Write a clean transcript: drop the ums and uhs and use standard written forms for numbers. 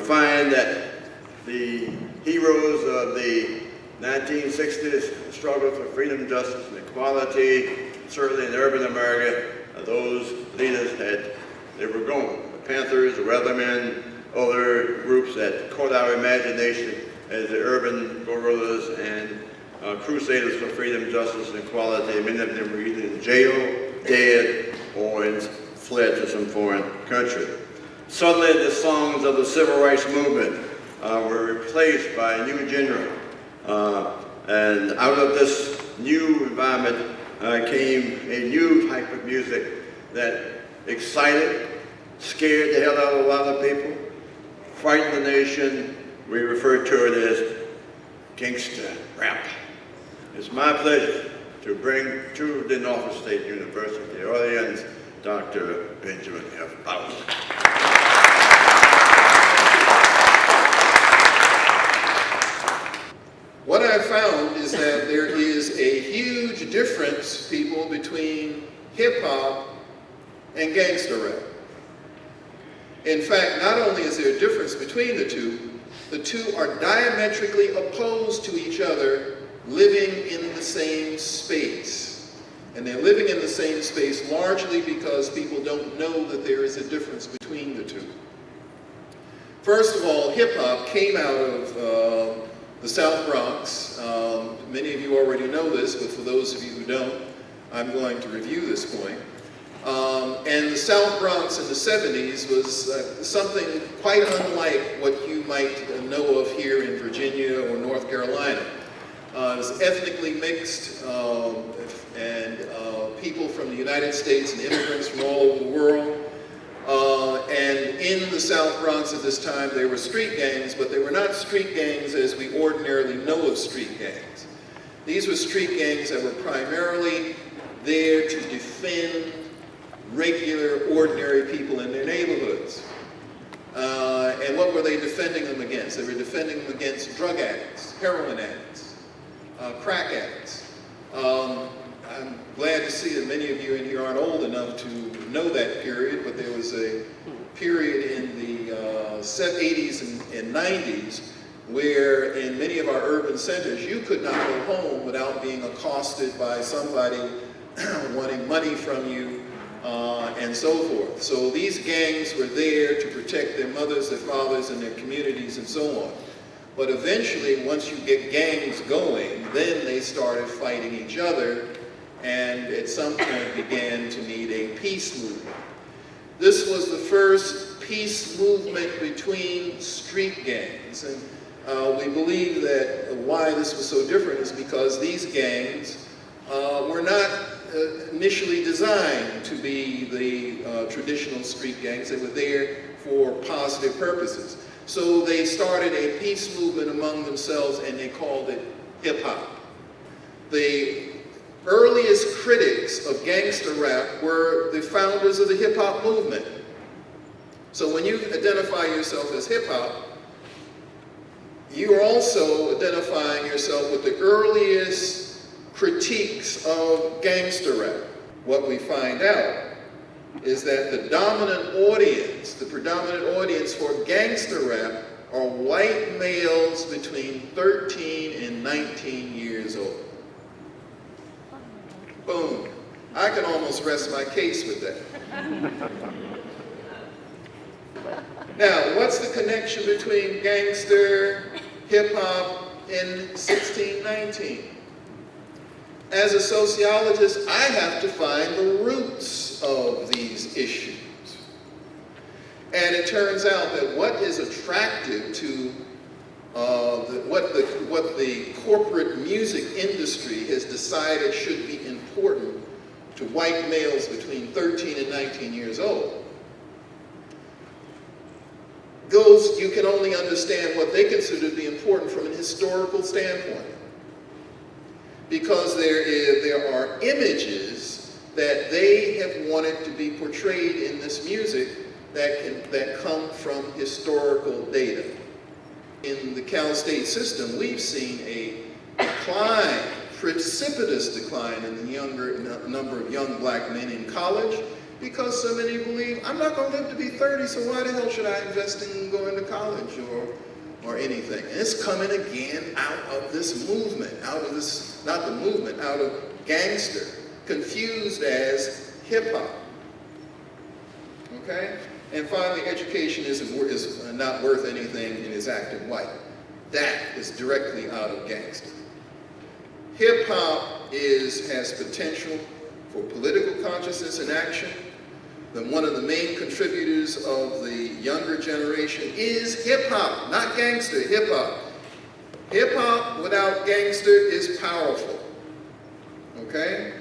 we find that the heroes of the 1960s struggle for freedom, justice, and equality, certainly in urban America, those leaders they were gone. The Panthers, the Weathermen, other groups that caught our imagination as the urban guerrillas and crusaders for freedom, justice, and equality. Many of them were either in jail, dead, or fled to some foreign country. Suddenly, the songs of the civil rights movement were replaced by a new genre. And out of this new environment came a new type of music that excited, scared the hell out of a lot of people, frightened the nation. We refer to it as Gangsta rap. It's my pleasure to bring to the Norfolk State University audience Dr. Benjamin F. Bowden. What I found is that there is a huge difference, people, between hip-hop and gangsta rap. In fact, not only is there a difference between the two are diametrically opposed to each other, living in the same space. And they're living in the same space largely because people don't know that there is a difference between the two. First of all, hip-hop came out of the South Bronx. Many of you already know this, but for those of you who don't, I'm going to review this point. And the South Bronx in the 70s was something quite unlike what you might know of here in Virginia or North Carolina. It was ethnically mixed, and people from the United States and immigrants from all over the world. And in the South Bronx at this time, there were street gangs, but they were not street gangs as we ordinarily know of street gangs. These were street gangs that were primarily there to defend regular, ordinary people in their neighborhoods. And what were they defending them against? They were defending them against drug addicts, heroin addicts, crack addicts. I'm glad to see that many of you in here aren't old enough to know that period, but there was a period in the 80s and 90s where in many of our urban centers you could not go home without being accosted by somebody wanting money from you and so forth. So these gangs were there to protect their mothers, their fathers, and their communities and so on. But eventually, once you get gangs going, then they started fighting each other and at some point began to need a peace movement. This was the first peace movement between street gangs, and we believe that why this was so different is because these gangs were not initially designed to be the traditional street gangs. They were there for positive purposes. So they started a peace movement among themselves and they called it hip-hop. The earliest critics of gangster rap were the founders of the hip-hop movement. So when you identify yourself as hip-hop, you are also identifying yourself with the earliest critiques of gangster rap. What we find out is that the dominant audience, the predominant audience for gangster rap are white males between 13 and 19 years old. Boom. I can almost rest my case with that. Now, what's the connection between gangster, hip-hop, and 1619? As a sociologist, I have to find the roots of these issues. And it turns out that what is attractive to what the corporate music industry has decided should be important to white males between 13 and 19 years old, you can only understand what they consider to be important from an historical standpoint. Because there are images that they have wanted to be portrayed in this music that come from historical data. In the Cal State system, we've seen a precipitous decline in the number of young black men in college Because so many believe, I'm not going to live to be 30, so why the hell should I invest in going to college or anything? And it's coming again out of this movement, out of this, not the movement, out of gangster, confused as hip hop. Okay? And finally, education is not worth anything and is acting white. That is directly out of gangster. Hip hop has potential for political consciousness and action. Then one of the main contributors of the younger generation is hip hop, not gangster, hip hop. Hip hop without gangster is powerful. Okay?